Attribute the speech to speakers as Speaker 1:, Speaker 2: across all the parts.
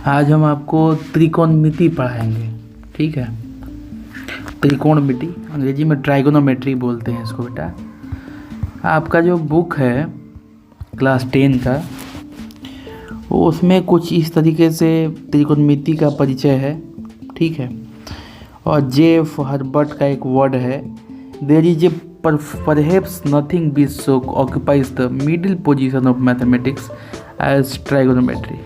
Speaker 1: आज हम आपको त्रिकोणमिति पढ़ाएंगे। ठीक है, त्रिकोणमिति अंग्रेजी में ट्राइगोनोमेट्री बोलते हैं इसको। बेटा आपका जो बुक है क्लास 10 का, वो उसमें कुछ इस तरीके से त्रिकोणमिति का परिचय है। ठीक है, और जेफ हर्बर्ट का एक वर्ड है, there is a perhaps nothing which so occupies the middle position of mathematics as trigonometry.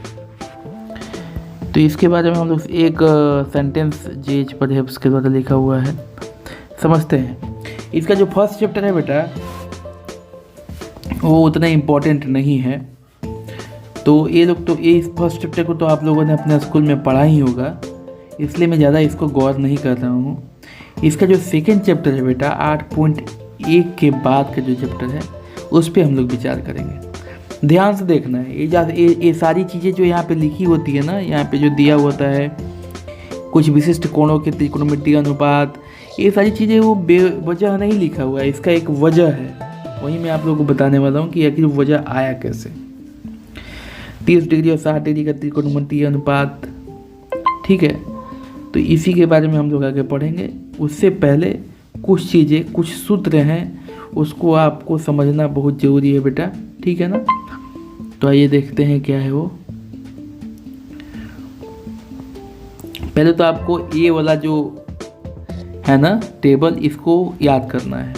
Speaker 1: तो इसके बारे में हम लोग एक सेंटेंस जेज परहैप्स के द्वारा लिखा हुआ है, समझते हैं। इसका जो फर्स्ट चैप्टर है बेटा, वो उतना इम्पोर्टेंट नहीं है। तो ये लोग तो इस फर्स्ट चैप्टर को तो आप लोगों ने अपने स्कूल में पढ़ा ही होगा, इसलिए मैं ज़्यादा इसको गौर नहीं कर रहा हूँ। इसका जो सेकेंड चैप्टर है बेटा, 8.1 के बाद का जो चैप्टर है, उस पर हम लोग विचार करेंगे। ध्यान से देखना है, ये सारी चीज़ें जो यहाँ पे लिखी होती है ना, यहाँ पे जो दिया होता है कुछ विशिष्ट कोणों के त्रिकोणमितीय अनुपात, ये सारी चीज़ें वो बेवजह नहीं लिखा हुआ है, इसका एक वजह है। वही मैं आप लोगों को बताने वाला हूँ कि आखिर वजह आया कैसे। 30 डिग्री और 60 डिग्री का त्रिकोणमितीय अनुपात, ठीक है, तो इसी के बारे में हम लोग आगे पढ़ेंगे। उससे पहले कुछ चीज़ें, कुछ सूत्र हैं, उसको आपको समझना बहुत ज़रूरी है बेटा। ठीक है ना, तो आइए देखते हैं क्या है वो। पहले तो आपको ये वाला जो है ना टेबल, इसको याद करना है।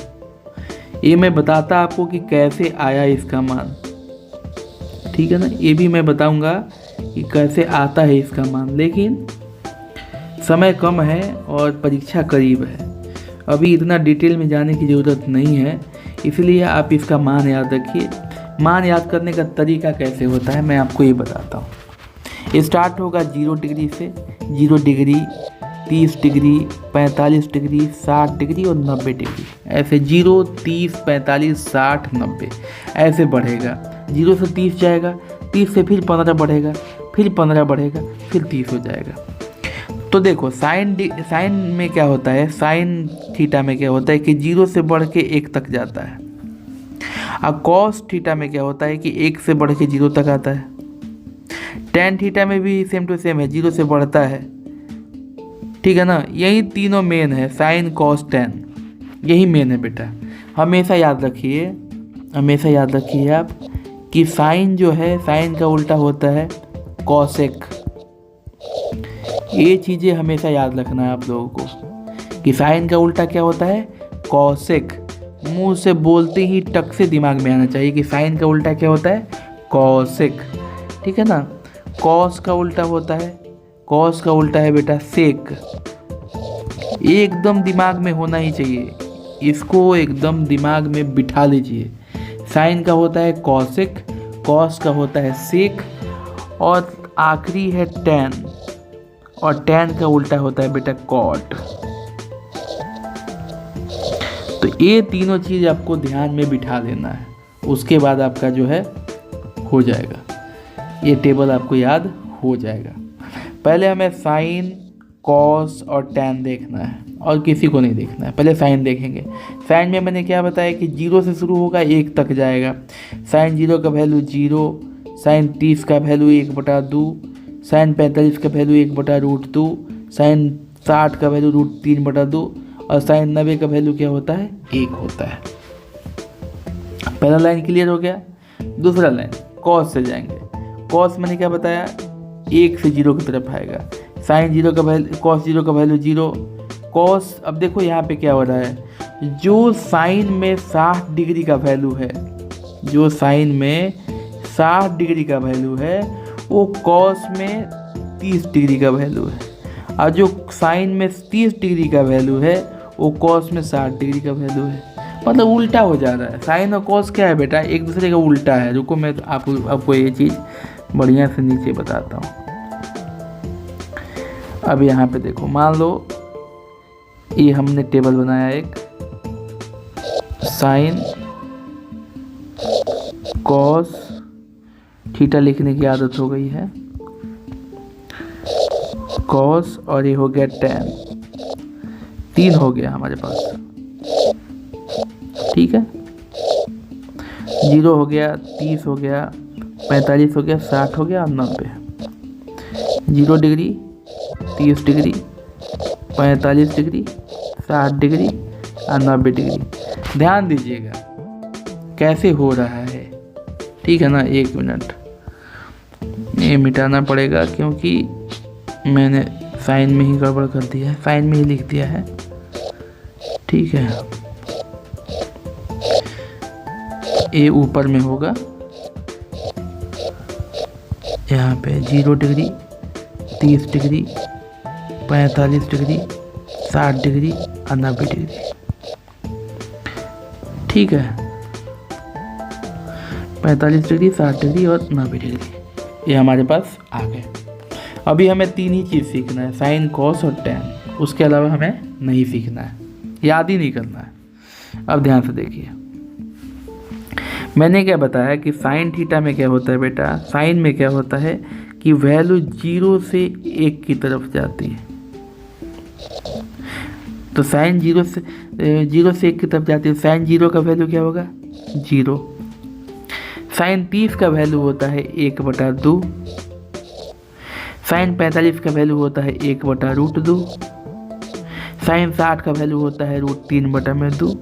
Speaker 1: ये मैं बताता आपको कि कैसे आया इसका मान, ठीक है ना, ये भी मैं बताऊंगा कि कैसे आता है इसका मान। लेकिन समय कम है और परीक्षा करीब है, अभी इतना डिटेल में जाने की ज़रूरत नहीं है, इसलिए आप इसका मान याद रखिए। मान याद करने का तरीका कैसे होता है मैं आपको ये बताता हूँ। ये स्टार्ट होगा 0 डिग्री से, 0 डिग्री, 30 डिग्री, 45 डिग्री, 60 डिग्री और 90 डिग्री, ऐसे 0, 30, 45, 60, 90 ऐसे बढ़ेगा। 0 से 30 जाएगा, 30 से फिर 15 बढ़ेगा, फिर 15 बढ़ेगा, फिर 30 हो जाएगा। तो देखो साइन में क्या होता है, साइन थीटा में क्या होता है कि 0 से बढ़ के 1 तक जाता है। अब कॉस थीटा में क्या होता है कि 1 से बढ़ के 0 तक आता है। टेन थीटा में भी सेम टू सेम है, 0 से बढ़ता है। ठीक है ना, यही तीनों मेन है, साइन कॉस टेन, यही मेन है बेटा। हमेशा याद रखिए, हमेशा याद रखिए आप कि साइन जो है, साइन का उल्टा होता है कॉसेक। ये चीज़ें हमेशा याद रखना है आप लोगों को कि साइन का उल्टा क्या होता है, कॉसेक। मुंह से बोलते ही टक से दिमाग में आना चाहिए कि साइन का उल्टा क्या होता है, कॉसेक। ठीक है ना, कॉस का उल्टा होता है, कॉस का उल्टा है बेटा सेक। एकदम दिमाग में होना ही चाहिए, इसको एकदम दिमाग में बिठा लीजिए। साइन का होता है कॉसेक, कॉस का होता है सेक, और आखिरी है टेन, और टेन का उल्टा होता है बेटा कॉट। तो ये तीनों चीज़ आपको ध्यान में बिठा लेना है, उसके बाद आपका जो है हो जाएगा, ये टेबल आपको याद हो जाएगा। पहले हमें साइन, कॉस और टेन देखना है, और किसी को नहीं देखना है। पहले साइन देखेंगे। साइन में मैंने क्या बताया कि 0 से शुरू होगा, 1 तक जाएगा। साइन 0 का वैल्यू 0, साइन 30 का वैल्यू 1/2, साइन 45 का वैल्यू 1/√2, साइन 60 का वैल्यू √3/2, और साइन 90 का वैल्यू क्या होता है, 1 होता है। पहला लाइन क्लियर हो गया। दूसरा लाइन कॉस से जाएंगे। कॉस मैंने क्या बताया, 1 से 0 की तरफ आएगा। साइन 0 का वैल्यू, कॉस 0 का वैल्यू 0, कॉस। अब देखो यहाँ पे क्या हो रहा है, जो साइन में 60 डिग्री का वैल्यू है, जो साइन में 60 डिग्री का वैल्यू है, वो कॉस में 30 डिग्री का वैल्यू है, और जो साइन में 30 डिग्री का वैल्यू है, वो कॉस में 60 डिग्री का वैल्यू है। मतलब उल्टा हो जा रहा है। साइन और कॉस क्या है बेटा, एक दूसरे का उल्टा है। रुको मैं आपको ये चीज़ बढ़िया से नीचे बताता हूँ। अब यहाँ पे देखो, मान लो ये हमने टेबल बनाया एक, साइन कॉस थीटा लिखने की आदत हो गई है, कॉस, और ये हो गया टेन, 3 हो गया हमारे पास। ठीक है, 0 हो गया, 30 हो गया, 45 हो गया, 60 हो गया और 90। 0 डिग्री, 30 डिग्री, 45 डिग्री, 60 डिग्री और 90 डिग्री। ध्यान दीजिएगा कैसे हो रहा है, ठीक है ना। 1 मिनट, ये मिटाना पड़ेगा क्योंकि मैंने साइन में ही गड़बड़ कर दिया है, साइन में ही लिख दिया है, ठीक है। ये ऊपर में होगा, यहाँ पे 0 डिग्री, 30 डिग्री, 45 डिग्री, 60 डिग्री और 90 डिग्री, ठीक है। 45 डिग्री, 60 डिग्री और 90 डिग्री, ये हमारे पास आ गए। अभी हमें 3 ही चीज़ सीखना है, साइन, कॉस और टैन। उसके अलावा हमें नहीं सीखना है, याद ही नहीं करना है। अब ध्यान से देखिए, मैंने क्या बताया कि साइन थीटा में क्या होता है बेटा, साइन में क्या होता है कि वैल्यू 0 से 1 की तरफ जाती है। तो साइन 0 से 1 की तरफ जाती है। साइन 0 का वैल्यू क्या होगा, 0। साइन 30 का वैल्यू होता है 1/2। साइन 45 का वैल्यू होता है 1/√2। साइन 60 का वैल्यू होता है √3/2।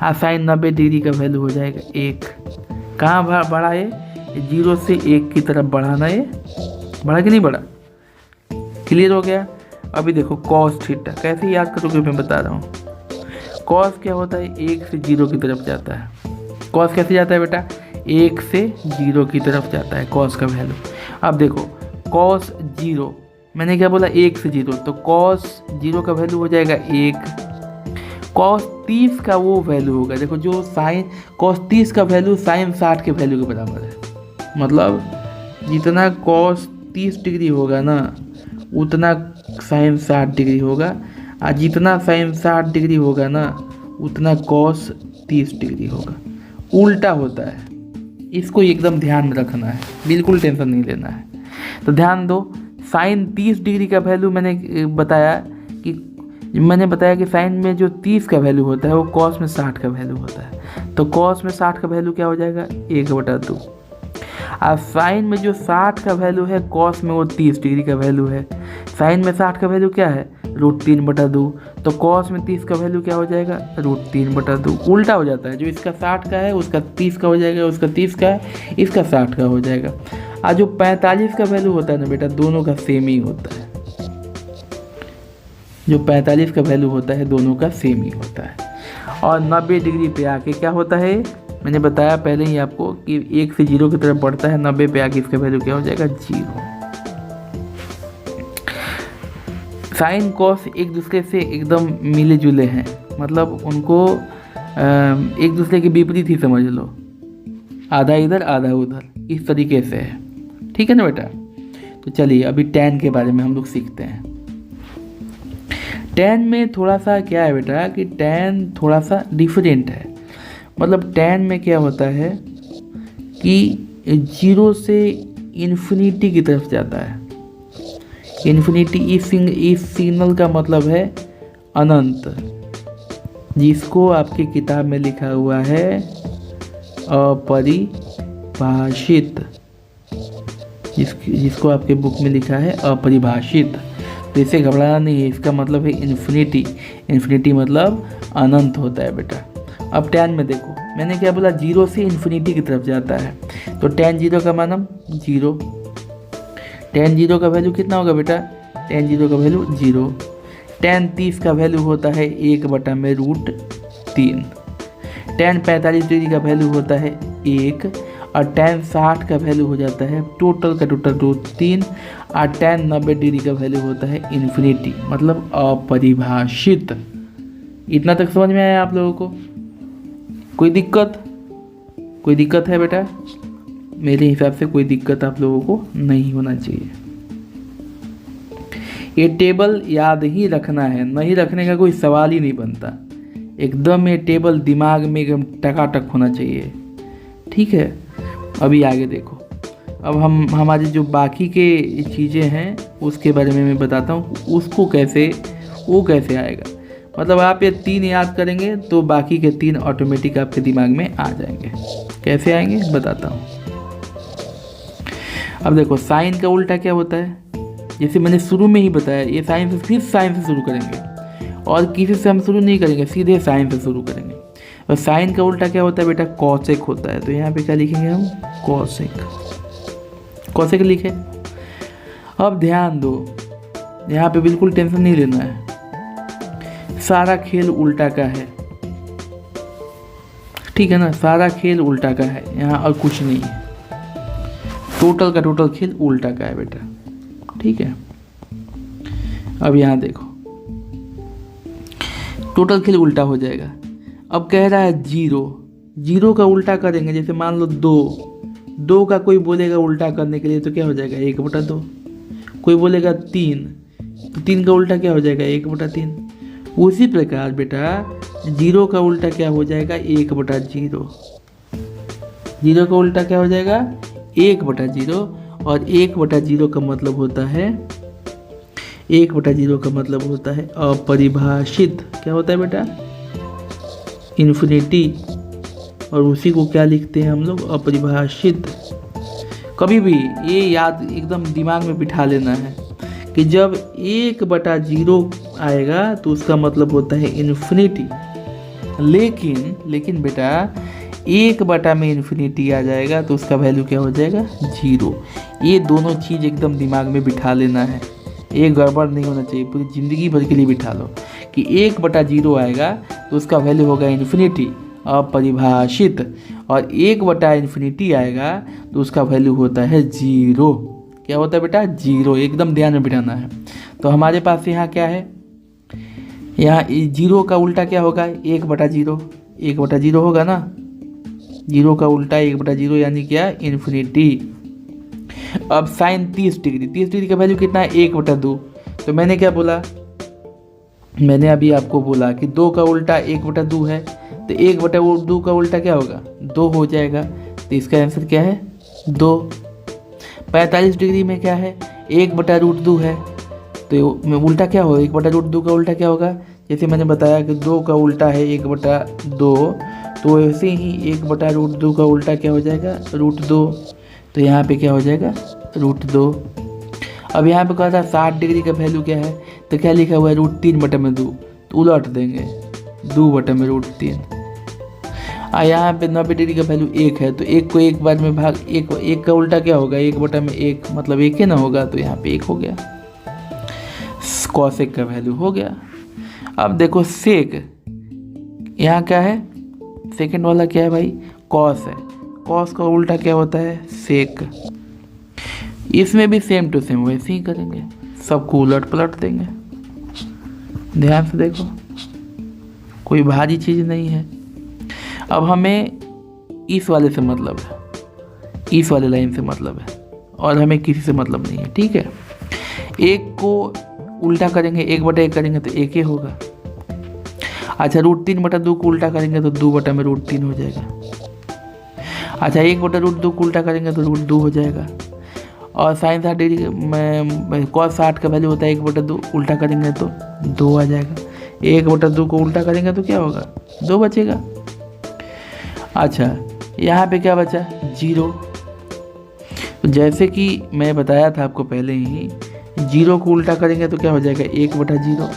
Speaker 1: और साइन 90 डिग्री का वैल्यू हो जाएगा 1। कहाँ बढ़ा है, 0 से 1 की तरफ बढ़ाना है, बढ़ा कि नहीं बढ़ा, क्लियर हो गया। अभी देखो कॉस थीटा कैसे याद करोगे, मैं बता रहा हूँ। कॉस क्या होता है, 1 से 0 की तरफ जाता है। कॉस कैसे जाता है बेटा, 1 से 0 की तरफ जाता है कॉस का वैल्यू। अब देखो कॉस 0, मैंने क्या बोला, 1 से 0, तो कॉस 0 का वैल्यू हो जाएगा 1। कॉस 30 का वो वैल्यू होगा, देखो जो साइन कॉस 30 का वैल्यू साइन 60 के वैल्यू के बराबर है। मतलब जितना कॉस 30 डिग्री होगा ना, उतना साइन 60 डिग्री होगा, और जितना साइन 60 डिग्री होगा ना, उतना कॉस 30 डिग्री होगा। उल्टा होता है, इसको एकदम ध्यान में रखना है, बिल्कुल टेंशन नहीं लेना है। तो ध्यान दो, साइन 30 डिग्री का वैल्यू मैंने बताया कि साइन में जो 30 का वैल्यू होता है वो कॉस में 60 का वैल्यू होता है। तो कॉस में 60 का वैल्यू क्या हो जाएगा, 1/2। और साइन में जो 60 का वैल्यू है, कॉस में वो 30 डिग्री का वैल्यू है। साइन में 60 का वैल्यू क्या है, √3/2। तो कॉस में 30 का वैल्यू क्या हो जाएगा, √3/2। उल्टा हो जाता है, जो इसका 60 का है उसका 30 का हो जाएगा, उसका 30 का है इसका 60 का हो जाएगा। और जो 45 का वैल्यू होता है ना बेटा, दोनों का सेम ही होता है। जो 45 का वैल्यू होता है दोनों का सेम ही होता है। और 90 डिग्री पे आके क्या होता है, मैंने बताया पहले ही आपको कि 1 से 0 की तरफ बढ़ता है, 90 पे आके इसका वैल्यू क्या हो जाएगा, 0। साइन कॉस एक दूसरे से एकदम मिले जुले हैं, मतलब उनको एक दूसरे के विपरीत ही समझ लो, आधा इधर आधा उधर, इस तरीके से है, ठीक है ना बेटा। तो चलिए अभी टैन के बारे में हम लोग सीखते हैं। टैन में थोड़ा सा क्या है बेटा कि टैन थोड़ा सा डिफरेंट है। मतलब टैन में क्या होता है कि 0 से इन्फिनिटी की तरफ जाता है। इन्फिनिटी इस सिग्नल का मतलब है अनंत, जिसको आपकी किताब में लिखा हुआ है अपरिभाषित, जिसको आपके बुक में लिखा है अपरिभाषित। तो इसे घबराना नहीं है, इसका मतलब है इन्फिनिटी। इन्फिनिटी मतलब अनंत होता है बेटा। अब टैन में देखो, मैंने क्या बोला, 0 से इन्फिनिटी की तरफ जाता है। तो टैन 0 का मानम 0। टैन 0 का वैल्यू कितना होगा बेटा, टैन 0 का वैल्यू 0। टैन 30 का वैल्यू होता है 1/√3। टैन 45 डिग्री का वैल्यू होता है 1। और टैन 60 का वैल्यू हो जाता है टोटल का टोटल √3। और टैन 90 डिग्री का वैल्यू होता है इन्फिनिटी, मतलब अपरिभाषित। इतना तक समझ में आया आप लोगों को? कोई दिक्कत है बेटा? मेरे हिसाब से कोई दिक्कत आप लोगों को नहीं होना चाहिए। ये टेबल याद ही रखना है, नहीं रखने का कोई सवाल ही नहीं बनता। एकदम ये टेबल दिमाग में एकदम टकाटक होना चाहिए, ठीक है। अभी आगे देखो, अब हमारे जो बाकी के चीज़ें हैं उसके बारे में मैं बताता हूँ, उसको कैसे आएगा। मतलब आप ये 3 याद करेंगे तो बाकी के 3 ऑटोमेटिक आपके दिमाग में आ जाएंगे। कैसे आएंगे बताता हूँ। अब देखो, साइन का उल्टा क्या होता है, जैसे मैंने शुरू में ही बताया, ये साइन से फिर साइन से शुरू करेंगे और किसी से हम शुरू नहीं करेंगे, सीधे साइन से शुरू करेंगे। और साइन का उल्टा क्या होता है बेटा? कॉसेक होता है। तो यहाँ पे क्या लिखेंगे हम? कॉसेक। कॉसेक लिखे। अब ध्यान दो, यहाँ पे बिल्कुल टेंशन नहीं लेना है, सारा खेल उल्टा का है, ठीक है ना? सारा खेल उल्टा का है यहाँ, और कुछ नहीं है। टोटल का टोटल खेल उल्टा का है बेटा, ठीक है। अब यहाँ देखो, टोटल खेल उल्टा हो जाएगा। अब कह रहा है जीरो, जीरो का उल्टा करेंगे। जैसे मान लो दो का कोई बोलेगा उल्टा करने के लिए तो क्या हो जाएगा? 1/2। कोई बोलेगा 3, तो 3 का उल्टा क्या हो जाएगा? 1/3। उसी प्रकार बेटा जीरो का उल्टा क्या हो जाएगा? 1/0। जीरो का उल्टा क्या हो जाएगा? 1/0। और 1/0 का मतलब होता है, 1/0 का मतलब होता है अपरिभाषित। क्या होता है बेटा? इन्फिनिटी। और उसी को क्या लिखते हैं हम लोग? अपरिभाषित। कभी भी ये याद एकदम दिमाग में बिठा लेना है कि जब 1/0 आएगा तो उसका मतलब होता है इन्फिनिटी। लेकिन बेटा 1 में इन्फिनिटी आ जाएगा तो उसका वैल्यू क्या हो जाएगा? 0। ये दोनों चीज़ एकदम दिमाग में बिठा लेना है, ये गड़बड़ नहीं होना चाहिए, पूरी ज़िंदगी भर के लिए बिठा लो कि 1/0 आएगा तो उसका वैल्यू होगा इन्फिनिटी, अपरिभाषित। और 1/∞ आएगा तो उसका वैल्यू होता है 0। क्या होता है बेटा? 0। एकदम ध्यान में बिठाना है। तो हमारे पास यहाँ क्या है? यहाँ 0 का उल्टा क्या होगा? 1/0। 1/0 होगा ना, 0 का उल्टा 1/0 यानी क्या? इन्फिनिटी। अब साइन 30 डिग्री, 30 डिग्री का वैल्यू कितना है? 1/2। तो मैंने क्या बोला? मैंने अभी आपको बोला कि 2 का उल्टा 1/2 है, तो 1/2 का उल्टा क्या होगा? 2 हो जाएगा। तो इसका आंसर क्या है? 2। 45 डिग्री में क्या है? 1/√2 है, तो उल्टा क्या होगा? 1/√2 का उल्टा क्या होगा? जैसे मैंने बताया कि 2 का उल्टा है 1/2, तो वैसे ही 1/√2 का उल्टा क्या हो जाएगा? √2। तो यहाँ पे क्या हो जाएगा? √2। अब यहाँ पे कहा था 60 डिग्री का वैल्यू क्या है, तो क्या लिखा हुआ है? √3/2। तो उलट देंगे, 2/√3। और यहाँ पे 90 डिग्री का वैल्यू 1 है, तो 1 को एक बार में भाग, 1 का उल्टा क्या होगा? 1/1, मतलब 1 ही ना होगा, तो यहाँ पे 1 हो गया। कॉसेक का वैल्यू हो गया। अब देखो सेक, यहाँ क्या है? सेकंड वाला क्या है भाई? कॉस है। कॉस का उल्टा क्या होता है? सेक। इसमें भी सेम टू सेम वैसे ही करेंगे, सबको उलट पलट देंगे। ध्यान से देखो, कोई भारी चीज़ नहीं है। अब हमें इस वाले से मतलब है, इस वाले लाइन से मतलब है, और हमें किसी से मतलब नहीं है, ठीक है। 1 को उल्टा करेंगे, 1/1 करेंगे तो 1 ही होगा। अच्छा, √3/2 को उल्टा करेंगे तो 2/√3 हो जाएगा। अच्छा, 1/√2 को उल्टा करेंगे तो √2 हो जाएगा। और साइन 60 डिग्री में cos 60 का वैल्यू होता है 1/2, उल्टा करेंगे तो 2 आ जाएगा। 1/2 को उल्टा करेंगे तो क्या होगा? 2 बचेगा। अच्छा, यहाँ पे क्या बचा? 0। जैसे कि मैं बताया था आपको पहले ही, 0 को उल्टा करेंगे तो क्या हो जाएगा? 1/0।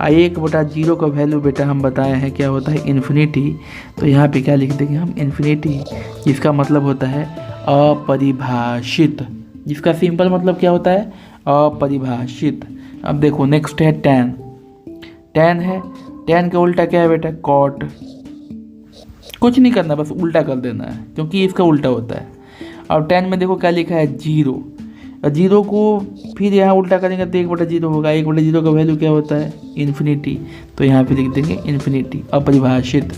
Speaker 1: 1/0 का वैल्यू बेटा हम बताए हैं क्या होता है? इन्फिनिटी। तो यहाँ पे क्या लिख देंगे हम? इन्फिनिटी, जिसका मतलब होता है अपरिभाषित, जिसका सिंपल मतलब क्या होता है? अपरिभाषित। अब देखो नेक्स्ट है tan। tan है, tan का उल्टा क्या है बेटा? कॉट। कुछ नहीं करना, बस उल्टा कर देना है, क्योंकि इसका उल्टा होता है। अब tan में देखो क्या लिखा है? 0। और 0 को फिर यहाँ उल्टा करेंगे तो 1/0 होगा। 1/0 का वैल्यू क्या होता है? इन्फिनिटी। तो यहाँ पे लिख देंगे इन्फिनिटी, अपरिभाषित।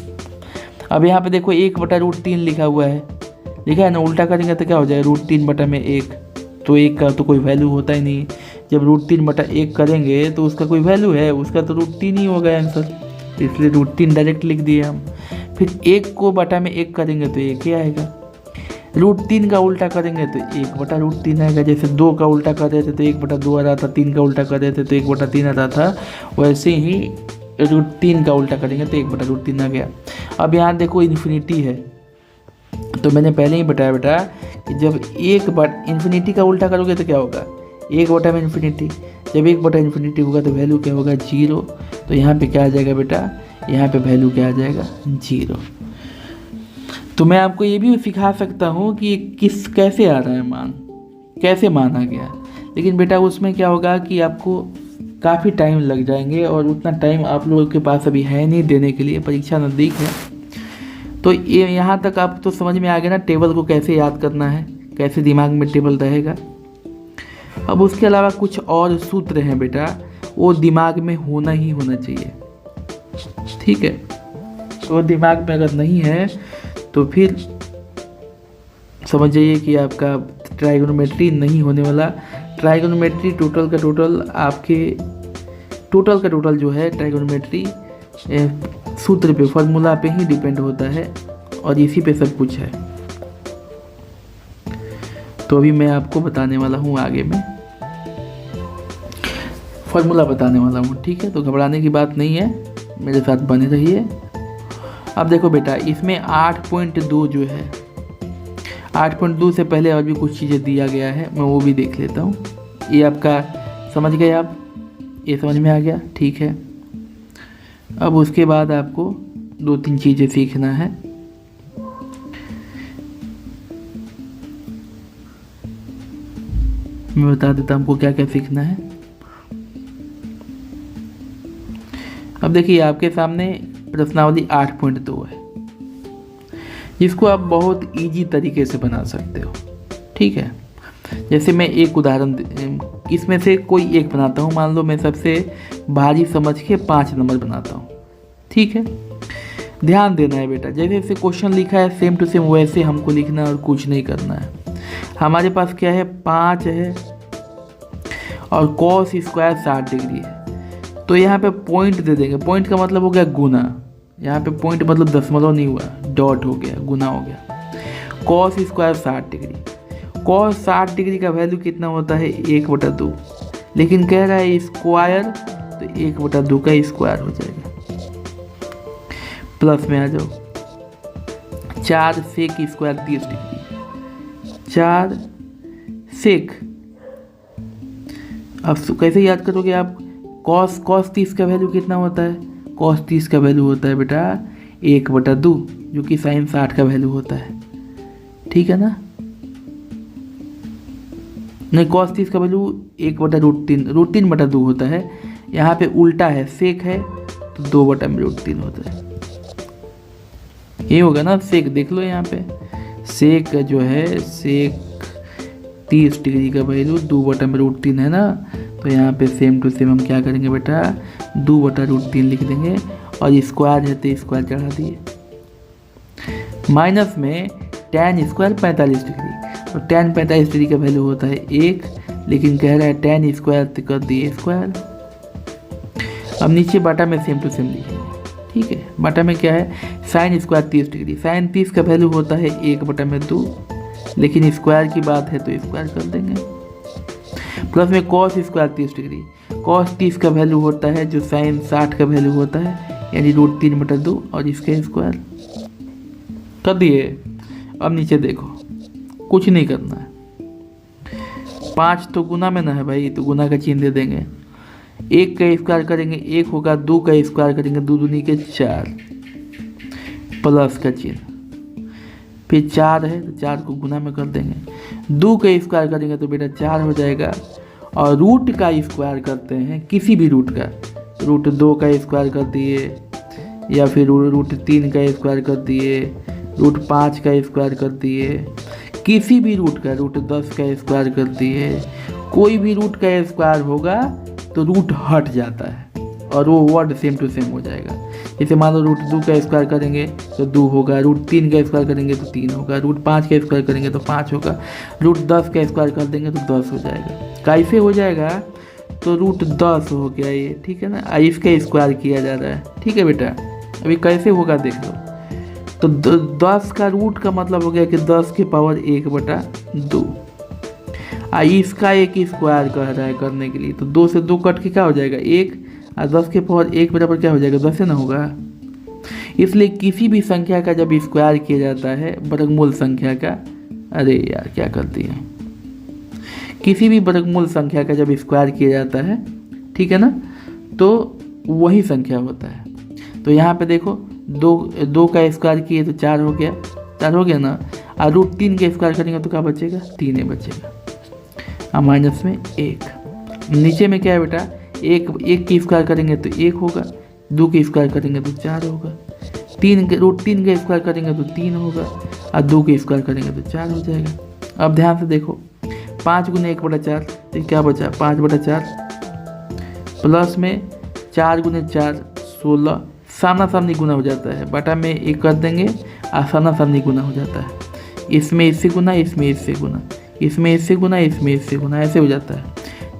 Speaker 1: अब यहाँ पे देखो 1/√3 लिखा हुआ है, लिखा है ना, उल्टा करेंगे तो क्या हो जाएगा? √3/1। तो 1 का तो कोई वैल्यू होता ही नहीं। जब √3/1 करेंगे तो उसका कोई वैल्यू है? उसका तो √3 ही होगा आंसर, इसलिए √3 डायरेक्ट लिख दिए हम। फिर 1 को बटा में 1 करेंगे तो 1 ही आएगा। √3 का उल्टा करेंगे तो 1/√3 आएगा। जैसे 2 का उल्टा कर रहे थे तो 1/2 आ रहा था, 3 का उल्टा कर रहे थे तो 1/3 आ रहा था, वैसे ही √3 का उल्टा करेंगे तो 1/√3 आ गया। अब यहाँ देखो इन्फिनिटी है, तो मैंने पहले ही बताया बेटा कि जब इन्फिनिटी का उल्टा करोगे तो क्या होगा? एक बटा में इन्फिनिटी, जब एक बटा इन्फिनिटी होगा तो वैल्यू क्या होगा 0। तो यहाँ पे क्या आ जाएगा बेटा, यहाँ पे वैल्यू क्या आ जाएगा 0। तो मैं आपको ये भी सिखा सकता हूँ कि कैसे आ रहा है मान, कैसे मान आ गया, लेकिन बेटा उसमें क्या होगा कि आपको काफ़ी टाइम लग जाएंगे और उतना टाइम आप लोगों के पास अभी है नहीं देने के लिए, परीक्षा नज़दीक है। तो ये यहाँ तक आप तो समझ में आ गया ना टेबल को कैसे याद करना है, कैसे दिमाग में टेबल रहेगा। अब उसके अलावा कुछ और सूत्र हैं बेटा, वो दिमाग में होना ही होना चाहिए, ठीक है। तो दिमाग में अगर नहीं है तो फिर समझ जाइए कि आपका ट्राइगोनोमेट्री नहीं होने वाला। ट्राइगोनोमेट्री टोटल का टोटल जो है ट्राइगोनोमेट्री सूत्र पे, फॉर्मूला पे ही डिपेंड होता है और इसी पे सब कुछ है। तो अभी मैं आपको बताने वाला हूँ, आगे में फॉर्मूला बताने वाला हूँ, ठीक है। तो घबराने की बात नहीं है, मेरे साथ बने रहिए। अब देखो बेटा, इसमें 8.2 जो है, 8.2 से पहले और भी कुछ चीज़ें दिया गया है, मैं वो भी देख लेता हूँ। ये आपका समझ गए आप, ये समझ में आ गया, ठीक है। अब उसके बाद आपको 2-3 चीज़ें सीखना है। मैं बता देता हूँ हमको क्या क्या सीखना है। अब देखिए आपके सामने प्रश्नावली 8.2 है, जिसको आप बहुत इजी तरीके से बना सकते हो, ठीक है। जैसे मैं एक उदाहरण इसमें से कोई एक बनाता हूँ, मान लो मैं सबसे भारी समझ के 5 नंबर बनाता हूँ, ठीक है। ध्यान देना है बेटा, जैसे जैसे क्वेश्चन लिखा है सेम टू सेम वैसे हमको लिखना है और कुछ नहीं करना है। हमारे पास क्या है, 5 है और कॉस स्क्वायर 60 डिग्री है। तो यहाँ पे पॉइंट दे देंगे, पॉइंट का मतलब हो गया गुना, यहाँ पे पॉइंट मतलब दशमलव नहीं हुआ, डॉट हो गया, गुना हो गया। Cos square 60 degree, cos 60 degree का वैल्यू कितना होता है 1/2, लेकिन कह रहा है स्क्वायर, तो 1/2 का स्क्वायर हो जाएगा। प्लस में आ जाओ, 4 सेक स्क्वायर 30 डिग्री, 4 सेक। अब कैसे याद करोगे आप, कॉस 30 का वैल्यू कितना होता है, कॉस 30 का वैल्यू होता है बेटा 1/2, जो कि साइन 60 का वैल्यू होता है, ठीक है ना। नहीं, कॉस 30 का वैल्यू 1/√3, √3/2 होता है। यहाँ पे उल्टा है, सेक है तो 2/√3 होता है, ये होगा ना सेक। देख लो यहाँ पे सेक जो है, सेक 30 डिग्री का वैल्यू 2/√3 है ना। तो यहाँ पे सेम टू सेम हम क्या करेंगे बेटा, 2/√3 लिख देंगे और स्क्वायर है तो स्क्वायर चढ़ा दिए। माइनस में tan स्क्वायर 45 डिग्री, तो tan 45 डिग्री का वैल्यू होता है 1, लेकिन कह रहा है tan स्क्वायर तो कर दिए स्क्वायर। अब नीचे बाटा में सेम टू सेम लिखेंगे, ठीक है। बाटा में क्या है, साइन स्क्वायर 30 डिग्री, साइन 30 का वैल्यू होता है 1/2, लेकिन स्क्वायर की बात है तो स्क्वायर कर देंगे। प्लस में कॉस स्क्वायर 30 डिग्री, कॉस 30 का वैल्यू होता है जो साइन 60 का वैल्यू होता है, यानी √3/2 और इसका स्क्वायर कर दिए। अब नीचे देखो, कुछ नहीं करना है, 5 तो गुना में ना है भाई, तो गुना का चिन्ह दे देंगे। 1 का स्क्वायर करेंगे 1 होगा, 2 का स्क्वायर करेंगे 2 दूनी के 4, प्लस का चिन्ह, फिर 4 है तो 4 को गुना में कर देंगे। 2 का स्क्वायर करेंगे तो बेटा 4 हो जाएगा, और रूट का स्क्वायर करते हैं किसी भी रूट का, √2 का स्क्वायर कर दिए, या फिर √3 का स्क्वायर कर दिए, √5 का स्क्वायर कर दिए, किसी भी रूट का, √10 का स्क्वायर कर दिए। कोई भी रूट का स्क्वायर होगा तो रूट हट जाता है और वो वर्ड सेम टू सेम हो जाएगा। जैसे मान लो √2 का स्क्वायर करेंगे तो 2 होगा, √3 का स्क्वायर करेंगे तो 3 होगा, √5 का स्क्वायर करेंगे तो 5 होगा, √10 का स्क्वायर कर देंगे तो 10 हो जाएगा। कैसे हो जाएगा, तो √10 हो गया ये, ठीक है ना। इसका स्क्वायर किया जा रहा है, ठीक है बेटा। अभी कैसे होगा देख लो, तो 10 का रूट का मतलब हो गया कि 10 की पावर 1/2। इसका एक स्क्वायर कह रहा है करने के लिए, तो 2 से 2 कट के क्या हो जाएगा 1, और 10 के पावर 1 बराबर क्या हो जाएगा 10 से ना होगा। इसलिए किसी भी संख्या का जब स्क्वायर किया जाता है वर्गमूल संख्या का, अरे यार क्या कर दिया, किसी भी वर्गमूल संख्या का जब स्क्वायर किया जाता है, ठीक है ना, तो वही संख्या होता है। तो यहाँ पे देखो दो का स्क्वायर किए तो 4 हो गया, 4 हो गया ना। और √3 का स्क्वायर करेंगे तो क्या बचेगा, 3 ही बचेगा। और माइनस में 1। नीचे में क्या है बेटा, एक की स्क्वायर करेंगे तो 1 होगा, 2 की स्क्वायर करेंगे तो 4 होगा, √3 का स्क्वायर करेंगे तो 3 होगा, और 2 के स्क्वायर करेंगे तो 4 हो जाएगा। अब ध्यान से देखो, 5 × 1/4 तो क्या बचा, 5/4 प्लस में 4 × 4 16, सामना सामनी गुना हो जाता है, बटा में 1 कर देंगे और सामना सामनी गुना हो जाता है। इसमें इससे गुना, इसमें इससे गुना, इसमें इससे गुना, इसमें इससे गुना, ऐसे हो जाता है।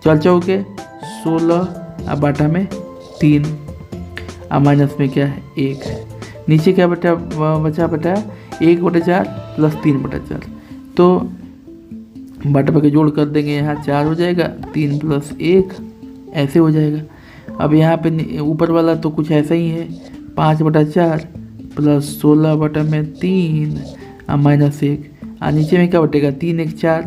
Speaker 1: 4 चौके 16 और बटा में 3 और माइनस में क्या है, 1 है। नीचे क्या बचा 1/4 प्लस 3/4, तो बटा के जोड़ कर देंगे, यहाँ 4 हो जाएगा, 3 + 1 ऐसे हो जाएगा। अब यहाँ पे ऊपर वाला तो कुछ ऐसा ही है, 5/4 प्लस 16/3 और माइनस 1। और नीचे में क्या बटेगा, 3 × 1 4,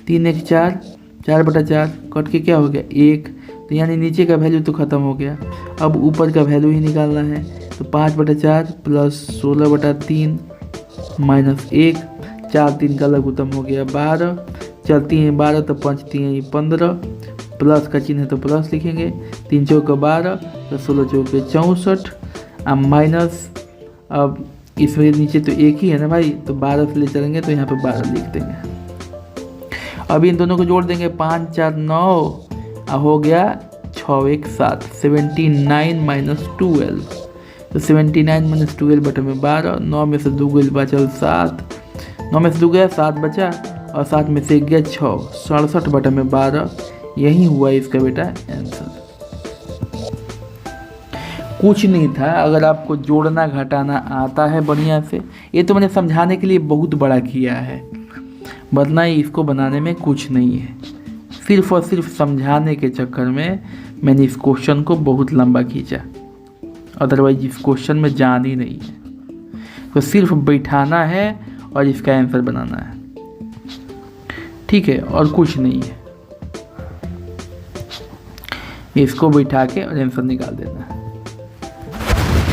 Speaker 1: 3 × 1 4, 4/4 कट के क्या हो गया, 1। तो यानी नीचे का वैल्यू तो ख़त्म हो गया, अब ऊपर का वैल्यू ही निकालना है। तो 5/4 प्लस 16/3 माइनस 1, 4 3 का लघुत्तम हो गया 12, चलती हैं 12 तो 5 3 15, प्लस का चिन्ह है तो प्लस लिखेंगे, 3 चौके 12 तो 16 चौके 64 और माइनस, अब इसमें नीचे तो एक ही है ना भाई, तो 12 से ले चलेंगे तो यहाँ पे 12 लिख देंगे। अब इन दोनों को जोड़ देंगे, 5 4 9 हो गया 6 1 7, 79 - 12, तो 79 - 12 बटे में 12, 9 में से 2 गया बचल 7, 9 में से 2 गया 7 बचा और 7 में से 1 गया 6, 67 बटे में 12। यही हुआ इसका बेटा आंसर। कुछ नहीं था, अगर आपको जोड़ना घटाना आता है बढ़िया से, ये तो मैंने समझाने के लिए बहुत बड़ा किया है, वरना इसको बनाने में कुछ नहीं है। सिर्फ और सिर्फ समझाने के चक्कर में मैंने इस क्वेश्चन को बहुत लंबा खींचा, अदरवाइज इस क्वेश्चन में जान ही नहीं है। तो सिर्फ बैठाना है और इसका आंसर बनाना है, ठीक है, और कुछ नहीं है। इसको बैठा के और आंसर निकाल देना है,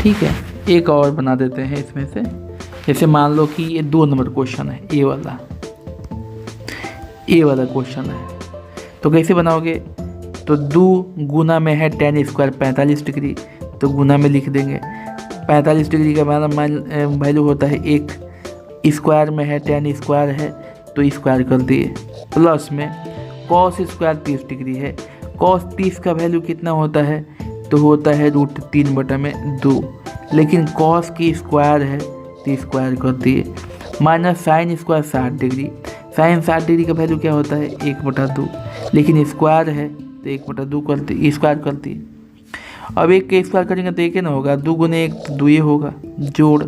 Speaker 1: ठीक है। एक और बना देते हैं इसमें से, जैसे मान लो कि ये 2 नंबर क्वेश्चन है, ए वाला क्वेश्चन है, तो कैसे बनाओगे, तो 2 गुना में है tan² 45 डिग्री, तो गुना में लिख देंगे। 45 डिग्री का वैल्यू होता है 1, स्क्वायर में है tan² है तो स्क्वायर कर दिए, प्लस में cos² 30 डिग्री है, cos 30 का वैल्यू कितना होता है, तो होता है √3/2, लेकिन cos की स्क्वायर है तो स्क्वायर कर दिए, minus sin² 60 degree, sin 60 degree का वैल्यू क्या होता है 1/2, लेकिन स्क्वायर है तो 1/2 करते स्क्वायर करती है। अब 1 के स्क्वायर करेंगे तो 1 ही ना होगा, 2 × 1 तो 2 ही होगा, जोड़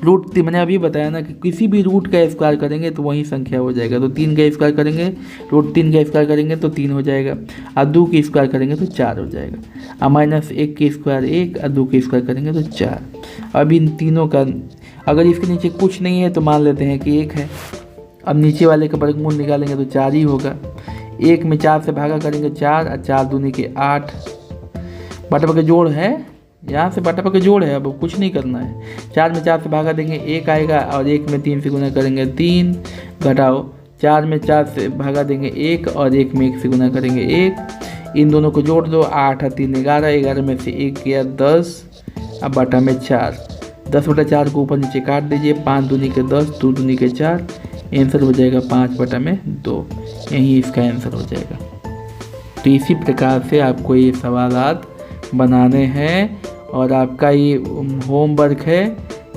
Speaker 1: √3, मैंने अभी बताया ना कि किसी भी रूट का स्क्वायर करेंगे तो वही संख्या हो जाएगा। तो 3 का स्क्वायर करेंगे, √3 का स्क्वायर करेंगे तो 3 हो जाएगा, और 2 की स्क्वायर करेंगे तो 4 हो जाएगा, और माइनस 1 के स्क्वायर 1 और 2 के स्क्वायर करेंगे तो 4। अब इन तीनों का, अगर इसके नीचे कुछ नहीं है तो मान लेते हैं कि 1 है। अब नीचे वाले का वर्गमूल निकालेंगे तो 4 ही होगा, 1 में 4 से भागा करेंगे 4 और 4 दूनी के 8, बटा के जोड़ है, यहाँ से बटा के जोड़ है, अब कुछ नहीं करना है। 4 में 4 से भागा देंगे 1 आएगा, और 1 में 3 से गुना करेंगे 3, घटाओ 4 में 4 से भागा देंगे 1 और 1 में 1 से गुना करेंगे 1। इन दोनों को जोड़ दो, 8 और 3 11, 11 में से 1 गया 10, अब बटा में 4, 10/4 को ऊपर नीचे काट दीजिए, 5 दूनी के 10, 2 दूनी के 4, आंसर हो जाएगा 5/2। यही इसका आंसर हो जाएगा। तो इसी प्रकार से आपको ये सवालात बनाने हैं, और आपका ये होमवर्क है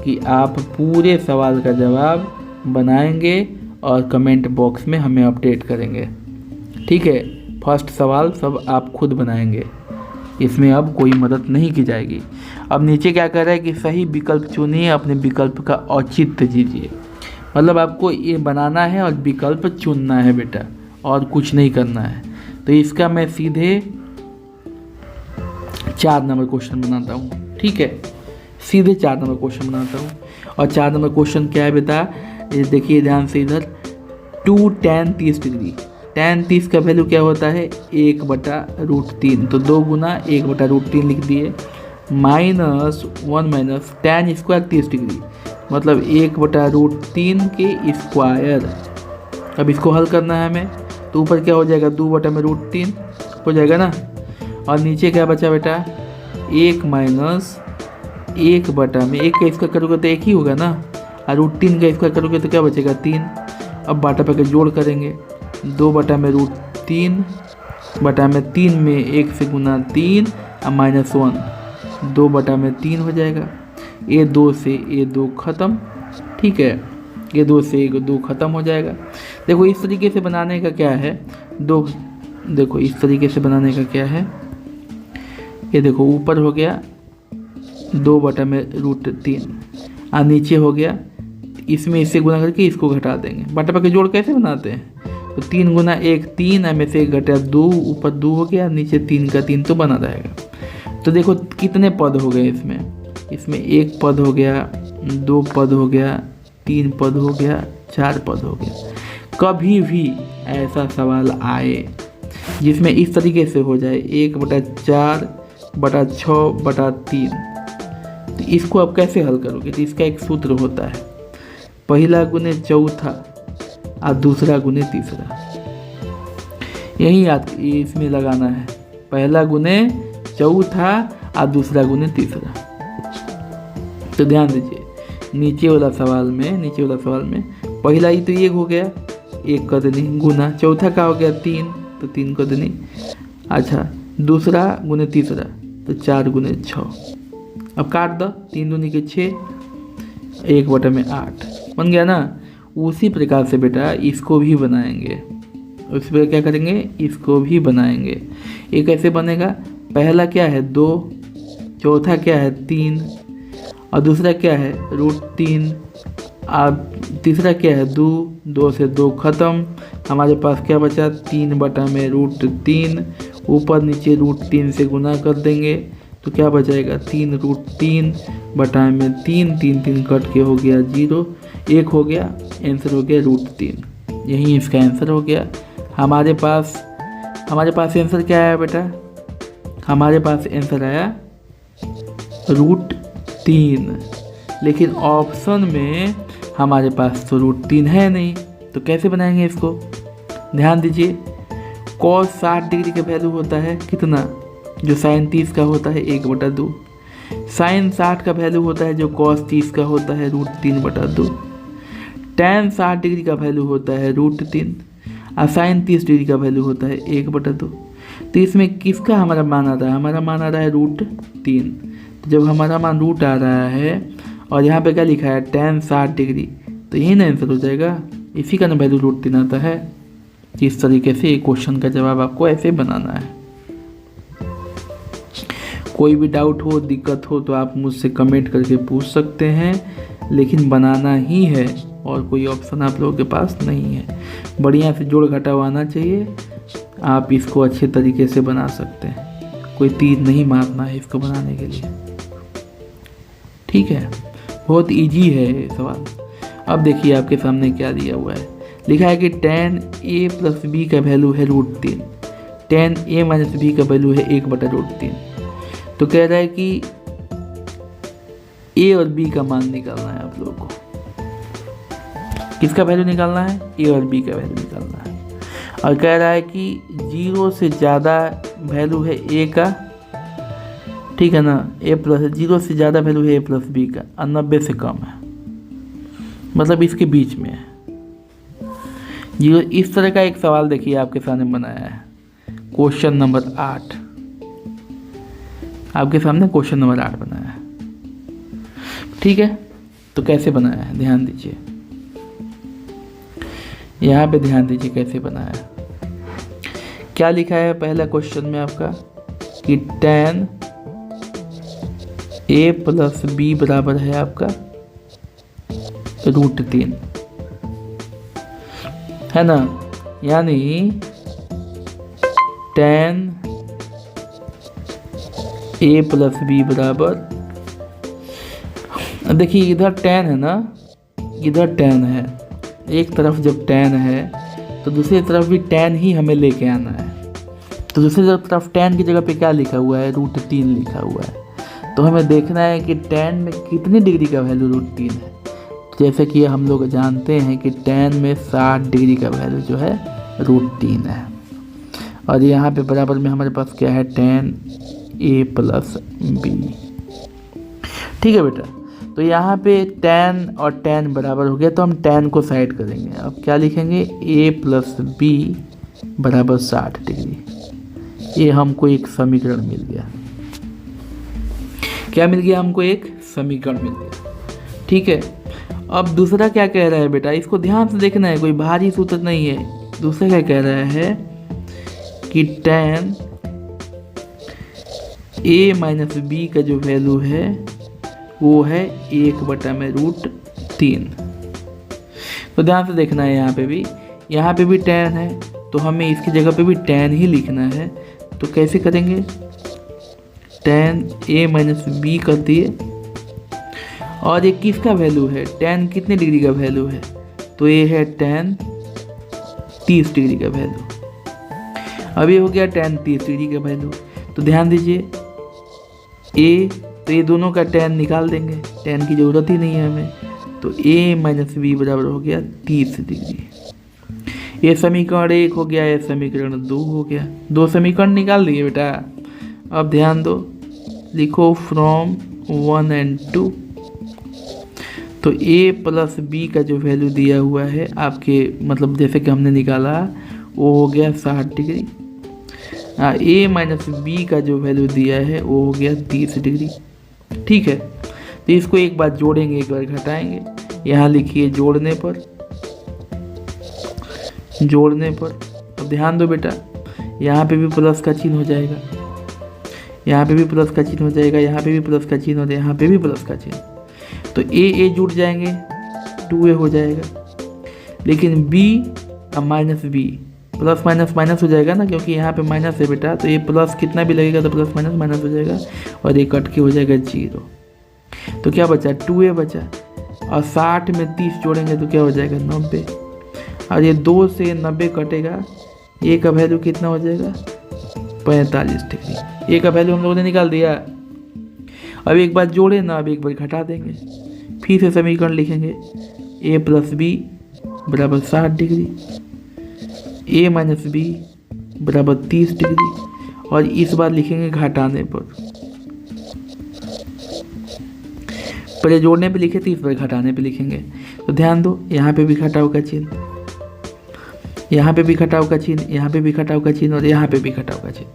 Speaker 1: कि आप पूरे सवाल का जवाब बनाएंगे और कमेंट बॉक्स में हमें अपडेट करेंगे, ठीक है। फर्स्ट सवाल सब आप खुद बनाएंगे, इसमें अब कोई मदद नहीं की जाएगी। अब नीचे क्या कह रहा है कि सही विकल्प चुनिए, अपने विकल्प का औचित्य दीजिए, मतलब आपको ये बनाना है और विकल्प चुनना है बेटा, और कुछ नहीं करना है। तो इसका मैं सीधे 4 नंबर क्वेश्चन बनाता हूँ, ठीक है, सीधे 4 नंबर क्वेश्चन बनाता हूँ। और 4 नंबर क्वेश्चन क्या है बेटा, ये देखिए ध्यान से इधर, 2 tan 30 डिग्री, tan 30 का वैल्यू क्या होता है 1/√3, तो 2 गुना 1/√3 लिख दिए, -1 माइनस tan स्क्वायर 30 डिग्री मतलब 1/√3 के स्क्वायर। अब इसको हल करना है हमें, तो ऊपर क्या हो जाएगा 2/√3 हो जाएगा ना, और नीचे क्या बचा बेटा 1 माइनस 1/1 का स्क्वायर करोगे तो 1 ही होगा ना, और √3 का स्क्वायर करोगे तो क्या बचेगा 3। अब बाटा पे जोड़ करेंगे 2/√3 बटा में 3 में 1 से गुना 3 और -1 2/3 हो जाएगा। ये 2 से ये 2 ख़त्म, ठीक है, ये 2 से ये 2 ख़त्म हो जाएगा। देखो इस तरीके से बनाने का क्या है देखो इस तरीके से बनाने का क्या है, ये देखो ऊपर हो गया 2/√3 और नीचे हो गया, इसमें इससे गुना करके इसको घटा देंगे। बटा के जोड़ कैसे बनाते हैं, तो 3 गुना 1 3 में से 1 घटा 2, ऊपर 2 हो गया, नीचे 3 का 3 तो बना रहेगा। तो देखो कितने पद हो गए इसमें 1 पद हो गया, 2 पद हो गया, 3 पद हो गया, 4 पद हो गया। कभी भी ऐसा सवाल आए जिसमें इस तरीके से हो जाए 1/4/6/3, तो इसको आप कैसे हल करोगे, तो इसका एक सूत्र होता है, पहला गुने चौथा और दूसरा गुने तीसरा। यही याद इसमें लगाना है, पहला गुने चौथा और दूसरा गुने तीसरा। तो ध्यान दीजिए नीचे वाला सवाल में पहला ही तो 1 हो गया, 1 का दनी गुना, चौथा का हो गया 3 तो 3 का दनी, अच्छा दूसरा गुने तीसरा तो 4 गुने 6। अब काट दो, 3 दूनी के 6, 1/8 बन गया ना। उसी प्रकार से बेटा इसको भी बनाएंगे, उस पर क्या करेंगे इसको भी बनाएंगे। ये कैसे बनेगा, पहला क्या है 2, चौथा क्या है 3 और दूसरा क्या है √3 और तीसरा क्या है 2, 2 से 2 ख़त्म, हमारे पास क्या बचा 3/√3, ऊपर नीचे √3 से गुना कर देंगे तो क्या बचाएगा 3√3 बटा में 3, 3 3 कट के हो गया 0, 1 हो गया, आंसर हो गया √3। यही इसका आंसर हो गया। हमारे पास आंसर क्या आया बेटा, हमारे पास आंसर आया √3, लेकिन ऑप्शन में हमारे पास तो √3 है नहीं, तो कैसे बनाएंगे इसको। ध्यान दीजिए cos 60 डिग्री का वैल्यू होता है कितना, जो sin 30 का होता है 1/2, sin 60 का वैल्यू होता है जो cos 30 का होता है √3/2, tan 60 डिग्री का वैल्यू होता है √3 और sin 30 डिग्री का वैल्यू होता है 1/2। तो इसमें किसका हमारा मान आ रहा है, हमारा मान आ रहा है √3। तो जब हमारा मान रूट आ रहा है और यहाँ पे क्या लिखा है tan 60 डिग्री, तो यही ना आंसर हो जाएगा, इसी का ना वैल्यू √3 आता है। इस तरीके से एक क्वेश्चन का जवाब आपको ऐसे बनाना है। कोई भी डाउट हो, दिक्कत हो तो आप मुझसे कमेंट करके पूछ सकते हैं, लेकिन बनाना ही है और कोई ऑप्शन आप लोगों के पास नहीं है। बढ़िया से जोड़ घटाव आना चाहिए, आप इसको अच्छे तरीके से बना सकते हैं, कोई तीर नहीं मारना है इसको बनाने के लिए, ठीक है। बहुत इजी है ये सवाल। अब देखिए आपके सामने क्या दिया हुआ है, लिखा है कि tan a + b का वैल्यू है √3, tan a - b का वैल्यू है 1/√3। तो कह रहा है कि a और b का मान निकालना है आप लोगों को। किसका वैल्यू निकालना है, a और b का वैल्यू निकालना है। और कह रहा है कि 0 से ज़्यादा वैल्यू है a का, ठीक है ना, a+0 से ज़्यादा वैल्यू है a + b का और 90 से कम है, मतलब इसके बीच में है। इस तरह का एक सवाल देखिए आपके सामने बनाया है, क्वेश्चन नंबर 8 आपके सामने क्वेश्चन नंबर 8 बनाया है, ठीक है। तो कैसे बनाया है ध्यान दीजिए, यहाँ पे ध्यान दीजिए कैसे बनाया है। क्या लिखा है पहला क्वेश्चन में आपका कि tan a + b बराबर है आपका √3, है ना, यानी tan a + b बराबर, देखिए इधर tan है ना, इधर tan है, एक तरफ जब tan है तो दूसरी तरफ भी tan ही हमें लेके आना है। तो दूसरी तरफ tan की जगह पे क्या लिखा हुआ है, √3 लिखा हुआ है। तो हमें देखना है कि tan में कितनी डिग्री का वैल्यू √3 है। जैसे कि हम लोग जानते हैं कि tan में 60 डिग्री का वैल्यू जो है √3 है। और यहाँ पे बराबर में हमारे पास क्या है, tan a + b। ठीक है बेटा, तो यहाँ पे tan और tan बराबर हो गया, तो हम tan को साइड करेंगे। अब क्या लिखेंगे, a + b = 60 डिग्री। ये हमको एक समीकरण मिल गया। क्या मिल गया, हमको एक समीकरण मिल गया। ठीक है, अब दूसरा क्या कह रहा है बेटा, इसको ध्यान से देखना है, कोई भारी सूत्र नहीं है। दूसरा क्या कह रहा है कि tan a - b का जो वैल्यू है वो है 1/√3। तो ध्यान से देखना है, यहाँ पे भी tan है, तो हमें इसकी जगह पे भी tan ही लिखना है। तो कैसे करेंगे, tan a - b कर दिए, और ये किसका वैल्यू है, tan कितने डिग्री का वैल्यू है, तो ये है tan 30 डिग्री का वैल्यू। अब ये हो गया tan 30 डिग्री का वैल्यू। तो ध्यान दीजिए, तो ये दोनों का tan निकाल देंगे, tan की ज़रूरत ही नहीं है हमें। तो a - b बराबर हो गया 30 डिग्री। ये समीकरण 1 हो गया, ये समीकरण 2 हो गया। 2 समीकरण निकाल दिए बेटा। अब ध्यान दो, लिखो फ्रॉम 1 and 2। तो a + b का जो वैल्यू दिया हुआ है आपके, मतलब जैसे कि हमने निकाला, वो हो गया 60 डिग्री। a - b का जो वैल्यू दिया है वो हो गया 30 डिग्री। ठीक है, तो इसको एक बार जोड़ेंगे, एक बार घटाएंगे। यहाँ लिखिए जोड़ने पर। अब ध्यान दो बेटा, यहाँ पे भी प्लस का चिन्ह हो जाएगा, यहाँ पे भी प्लस का चिन्ह हो जाएगा, यहाँ पे भी प्लस का चिन्ह हो जाएगा, यहाँ पे भी प्लस का चिन्ह। तो a जुड़ जाएंगे, 2a हो जाएगा। लेकिन b और -b, प्लस माइनस हो जाएगा ना, क्योंकि यहाँ पे माइनस है बेटा। तो ये प्लस कितना भी लगेगा तो प्लस माइनस हो जाएगा, और ये कट के हो जाएगा 0। तो क्या बचा, 2a बचा। और 60 में 30 जोड़ेंगे तो क्या हो जाएगा, 90। और ये 2 से 90 कटेगा, a का वैल्यू कितना हो जाएगा, 45 डिग्री। a का वैल्यू हम लोगों ने निकाल दिया। अब एक बार जोड़े ना, अब एक बार घटा देंगे, फिर से समीकरण लिखेंगे, a + b = 60 degree, a - b = 30 degree. और इस बार लिखेंगे घटाने पर। पहले जोड़ने पे लिखे थे, इस बार घटाने पे लिखेंगे। तो ध्यान दो, यहाँ पे भी घटाव का चिन्ह, यहाँ पे भी घटाव का चिन्ह, यहाँ पे भी घटाव का चिन्ह, और यहाँ पे भी घटाव का चिन्ह।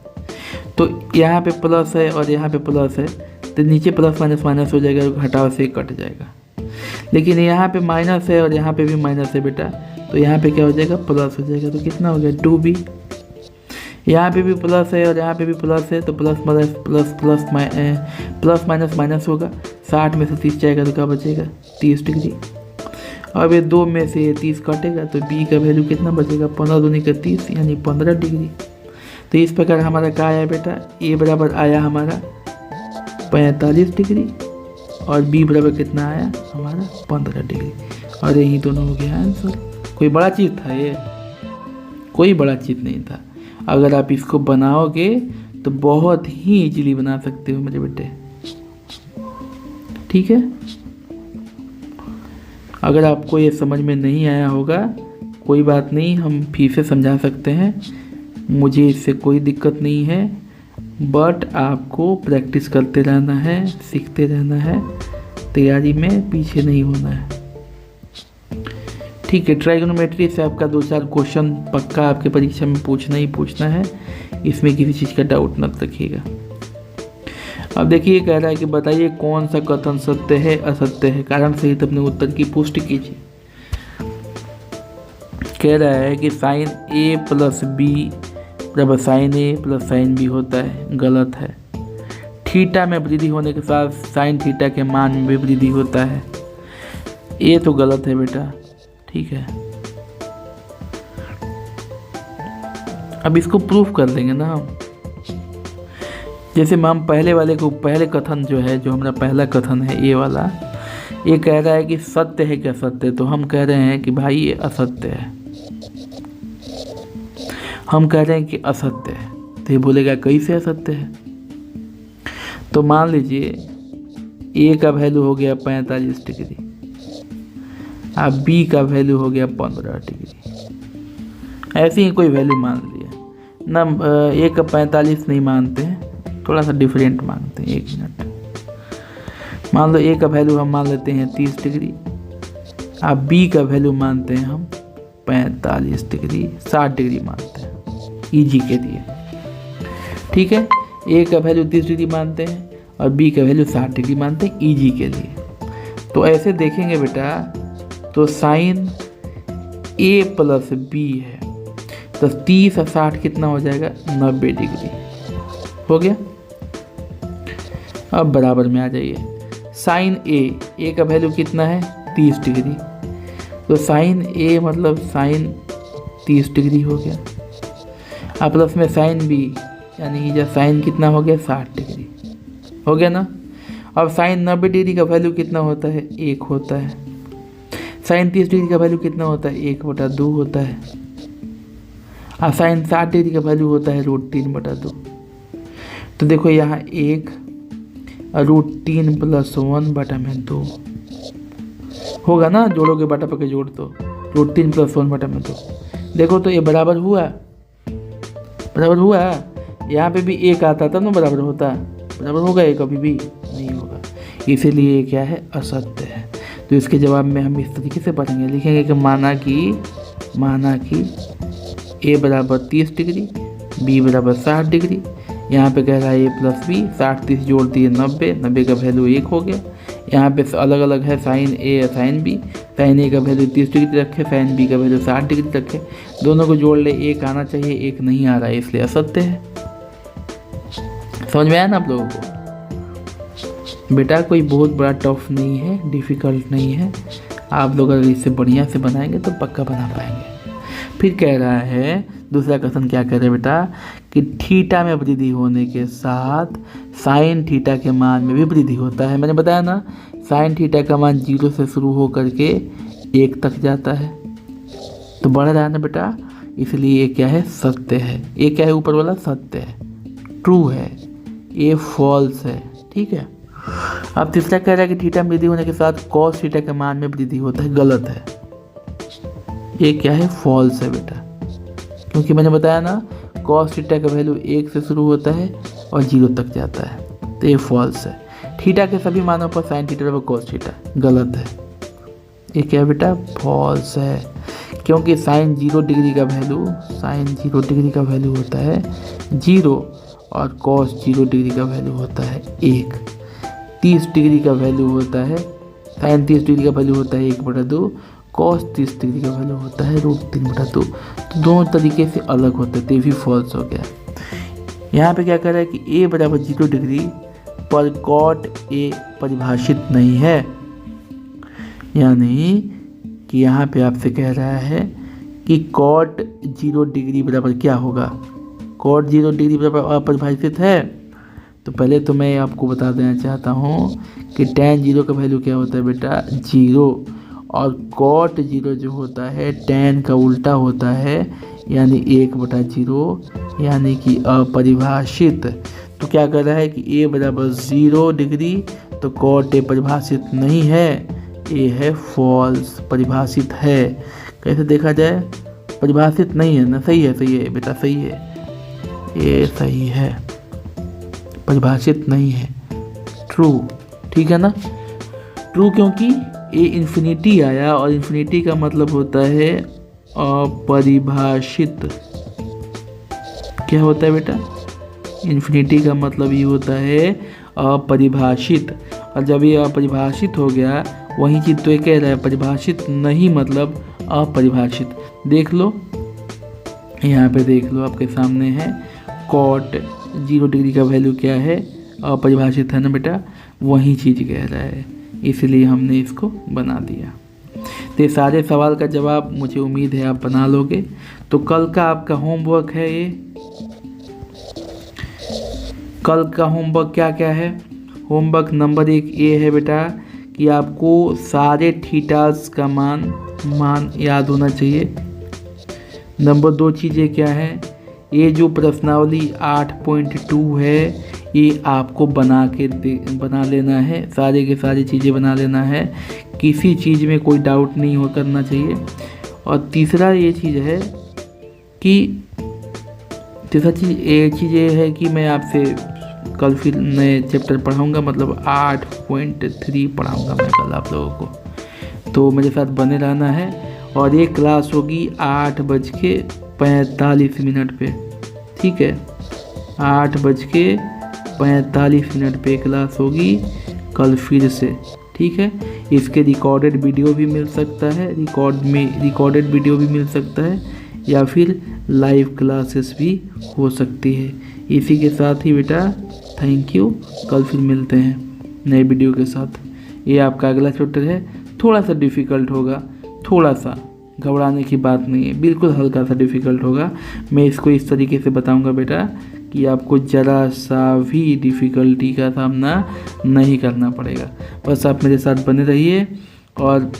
Speaker 1: तो यहाँ पे प्लस है और यहाँ पे प्लस है, तो नीचे प्लस माइनस हो जाएगा, घटाव से कट जाएगा। लेकिन यहाँ पे माइनस है और यहाँ पे भी माइनस है बेटा, तो यहाँ पे क्या हो जाएगा, प्लस हो जाएगा। तो कितना हो गया, 2b। यहाँ पे भी प्लस है और यहाँ पे भी प्लस है, तो प्लस माइनस होगा। 60 में से 30 जाएगा तो क्या बचेगा, 30 डिग्री। अब ये 2 में से 30 कटेगा, तो b का वैल्यू कितना बचेगा, 15 दूनी का 30 यानी 15 डिग्री। तो इस प्रकार हमारा क्या आया बेटा, a बराबर आया हमारा 45 डिग्री, और b बराबर कितना आया हमारा 15 डिग्री। और यही दोनों हो गया आंसर। कोई बड़ा चीज़ था ये, कोई बड़ा चीज़ नहीं था। अगर आप इसको बनाओगे तो बहुत ही इजीली बना सकते हो मेरे बेटे। ठीक है, अगर आपको ये समझ में नहीं आया होगा, कोई बात नहीं, हम फिर से समझा सकते हैं, मुझे इससे कोई दिक्कत नहीं है। बट आपको प्रैक्टिस करते रहना है, सीखते रहना है, तैयारी में पीछे नहीं होना है। ठीक है, ट्राइगोनोमेट्री से आपका 2-4 क्वेश्चन पक्का आपके परीक्षा में पूछना ही पूछना है, इसमें किसी चीज़ का डाउट मत रखिएगा। अब देखिए, कह रहा है कि बताइए कौन सा कथन सत्य है असत्य है, कारण सहित अपने उत्तर की पुष्टि कीजिए। कह रहा है कि sin a + b = sin a + sin b होता है, गलत है। थीटा में वृद्धि होने के साथ साइन थीटा के मान में भी वृद्धि होता है, ये तो गलत है बेटा। ठीक है, अब इसको प्रूफ कर देंगे ना हम। जैसे हम पहले वाले को, पहले कथन जो है, जो हमारा पहला कथन है ये वाला, ये कह रहा है कि सत्य है क्या सत्य, तो हम कह रहे हैं कि भाई ये असत्य है। हम कह रहे हैं कि असत्य है, तो ये बोलेगा कैसे असत्य है। तो मान लीजिए ए का वैल्यू हो गया 45 डिग्री, अब बी का वैल्यू हो गया 15 डिग्री, ऐसे ही कोई वैल्यू मान लिया ना। ए का 45 नहीं मानते हैं, थोड़ा सा डिफरेंट मानते हैं। 1 मिनट, मान लो ए का वैल्यू हम मान लेते हैं 30 डिग्री, अब बी का वैल्यू मानते हैं हम 45 डिग्री, 60 डिग्री मानते हैं ईजी के लिए। ठीक है, ए का वैल्यू 30 डिग्री मानते हैं और बी का वैल्यू 60 डिग्री मानते हैं ईजी के लिए। तो ऐसे देखेंगे बेटा, तो साइन ए प्लस बी है, तो 30 और 60 कितना हो जाएगा, 90 डिग्री हो गया। अब बराबर में आ जाइए, साइन ए का वैल्यू कितना है 30 डिग्री, तो साइन ए मतलब साइन 30 डिग्री हो गया। अब प्लस में साइन बी, यानी कि जब साइन कितना हो गया 60 डिग्री हो गया ना। अब साइन 90 डिग्री का वैल्यू कितना होता है, 1 होता है। साइन 30 डिग्री का वैल्यू कितना होता है, 1/2 होता है। और साइन 60 डिग्री का वैल्यू होता है √3/2। तो देखो यहाँ 1 √3 + 1/2 होगा ना, जोड़ोगे बटा पके जोड़ तो √3 + 1/2। देखो तो ये बराबर हुआ, बराबर हुआ। यहाँ पे भी 1 आता तब ना बराबर होता, बराबर होगा ये, कभी भी नहीं होगा। इसीलिए ये क्या है, असत्य है। तो इसके जवाब में हम इस तरीके से पढ़ेंगे, लिखेंगे कि माना कि ए बराबर 30 डिग्री, बी बराबर 60 डिग्री। यहाँ पे कह रहा है ए प्लस बी, 60 30 जोड़ दिए 90, 90 का वैल्यू 1 हो गया। यहाँ पे अलग अलग है साइन ए और साइन बी, साइन ए का वैल्यू 30 डिग्री रखे, साइन बी का वैल्यू 60 डिग्री रखे, दोनों को जोड़ ले, 1 आना चाहिए, 1 नहीं आ रहा है, इसलिए असत्य है। समझ में आया ना आप लोगों को? बेटा कोई बहुत बड़ा टफ नहीं है, डिफ़िकल्ट नहीं है, आप लोग अगर इससे बढ़िया से बनाएंगे तो पक्का बना पाएंगे। फिर कह रहा है दूसरा क्वेश्चन, क्या कह रहे हैं बेटा, कि थीटा में वृद्धि होने के साथ साइन थीटा के मान में भी वृद्धि होता है। मैंने बताया ना, साइन थीटा का मान 0 से शुरू हो करके 1 तक जाता है, तो बढ़ रहा है ना बेटा, इसलिए ये क्या है, सत्य है। ये क्या है, ऊपर वाला सत्य है, ट्रू है, ये फॉल्स है। ठीक है, अब तीसरा कह रहा है कि थीटा में वृद्धि होने के साथ कॉस थीटा के मान में वृद्धि होता है, गलत है। ये क्या है, फॉल्स है बेटा, क्योंकि मैंने बताया ना कॉस थीटा का वैल्यू 1 से शुरू होता है और 0 तक जाता है, तो ये फॉल्स है। थीटा के सभी मानों पर साइन थीटा बराबर कॉस थीटा, गलत है। ये क्या है बेटा, फॉल्स है, क्योंकि साइन 0 डिग्री का वैल्यू, साइन 0 डिग्री का वैल्यू होता है 0 और कॉस 0 डिग्री का वैल्यू होता है 1। 30 डिग्री का वैल्यू होता है, साइन 30 डिग्री का वैल्यू होता है 1/2, कॉस 30 डिग्री का वैल्यू होता है √3/2। तो दोनों तरीके से अलग होते हैं, तो ये भी फॉल्स हो गया। यहाँ पे क्या कह रहा है कि a बराबर 0 डिग्री पर कॉट ए परिभाषित नहीं है, यानी कि यहाँ पे आपसे कह रहा है कि कॉट 0 डिग्री बराबर क्या होगा, कॉट 0 डिग्री बराबर अपरिभाषित है। तो पहले तो मैं आपको बता देना चाहता हूँ कि tan 0 का वैल्यू क्या होता है बेटा, 0, और कॉट 0 जो होता है tan का उल्टा होता है, यानी 1/0, यानी कि अपरिभाषित। तो क्या कर रहा है कि a बराबर 0 डिग्री, तो कॉट ए परिभाषित नहीं है, ए है फॉल्स, परिभाषित है। कैसे देखा जाए, परिभाषित नहीं है ना, सही है बेटा, सही है, ये सही है, परिभाषित नहीं है, ट्रू। ठीक है ना, ट्रू, क्योंकि ए इन्फिनिटी आया और इन्फिनिटी का मतलब होता है अपरिभाषित। क्या होता है बेटा, इन्फिनिटी का मतलब ये होता है अपरिभाषित, और जब ये अपरिभाषित हो गया वही चीज़ तो ये कह रहा है परिभाषित नहीं मतलब अपरिभाषित। देख लो, यहाँ पे देख लो, आपके सामने है कॉट 0 डिग्री का वैल्यू क्या है, अपरिभाषित है ना बेटा, वही चीज़ कह रहा है, इसलिए हमने इसको बना दिया। तो ये सारे सवाल का जवाब मुझे उम्मीद है आप बना लोगे। तो कल का आपका होमवर्क है, ये कल का होमवर्क क्या क्या है, होमवर्क नंबर 1 ये है बेटा कि आपको सारे थीटास का मान याद होना चाहिए। नंबर 2 चीज़ें क्या है ये जो प्रश्नावली 8.2 है ये आपको बना लेना है, सारे के सारी चीज़ें बना लेना है, किसी चीज़ में कोई डाउट नहीं हो करना चाहिए। और तीसरा ये चीज़ है कि ये है कि मैं आपसे कल फिर नए चैप्टर पढ़ाऊँगा, मतलब 8.3 पढ़ाऊँगा मैं कल आप लोगों को, तो मेरे साथ बने रहना है। और ये क्लास होगी 8:45 पे, ठीक है, 8:45 पे क्लास होगी कल फिर से, ठीक है। इसके रिकॉर्डेड वीडियो भी मिल सकता है, रिकॉर्डेड वीडियो भी मिल सकता है, या फिर लाइव क्लासेस भी हो सकती है। इसी के साथ ही बेटा थैंक यू, कल फिर मिलते हैं नए वीडियो के साथ। ये आपका अगला चैप्टर है, थोड़ा सा डिफ़िकल्ट होगा, थोड़ा सा घबराने की बात नहीं है, बिल्कुल हल्का सा डिफ़िकल्ट होगा। मैं इसको इस तरीके से बताऊंगा बेटा कि आपको ज़रा सा भी डिफ़िकल्टी का सामना नहीं करना पड़ेगा। बस आप मेरे साथ बने रहिए, और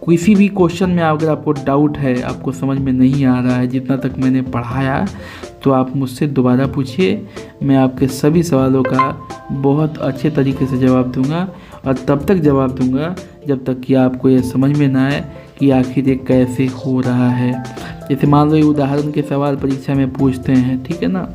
Speaker 1: किसी भी क्वेश्चन में अगर आपको डाउट है, आपको समझ में नहीं आ रहा है जितना तक मैंने पढ़ाया, तो आप मुझसे दोबारा पूछिए, मैं आपके सभी सवालों का बहुत अच्छे तरीके से जवाब दूंगा। और तब तक जवाब दूंगा जब तक कि आपको ये समझ में ना आए कि आखिर ये कैसे हो रहा है। जैसे मान लो ये उदाहरण के सवाल परीक्षा में पूछते हैं, ठीक है ना,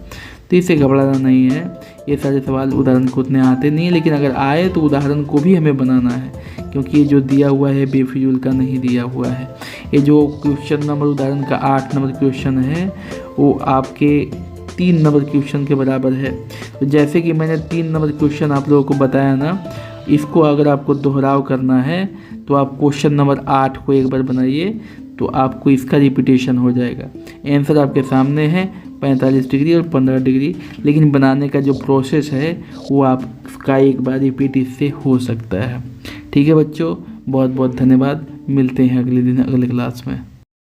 Speaker 1: तो इसे घबराना नहीं है। ये सारे सवाल उदाहरण को उतने आते नहीं है, लेकिन अगर आए तो उदाहरण को भी हमें बनाना है, क्योंकि ये जो दिया हुआ है बेफिजूल का नहीं दिया हुआ है। ये जो क्वेश्चन नंबर उदाहरण का 8 नंबर क्वेश्चन है वो आपके 3 नंबर क्वेश्चन के बराबर है। तो जैसे कि मैंने 3 नंबर क्वेश्चन आप लोगों को बताया ना, इसको अगर आपको दोहराव करना है तो आप क्वेश्चन नंबर 8 को एक बार बनाइए, तो आपको इसका रिपीटेशन हो जाएगा। आंसर आपके सामने है 45 डिग्री और 15 डिग्री, लेकिन बनाने का जो प्रोसेस है वो आपका एक बार रिपीट इससे हो सकता है। ठीक है बच्चों, बहुत बहुत धन्यवाद, मिलते हैं अगले दिन अगले क्लास में।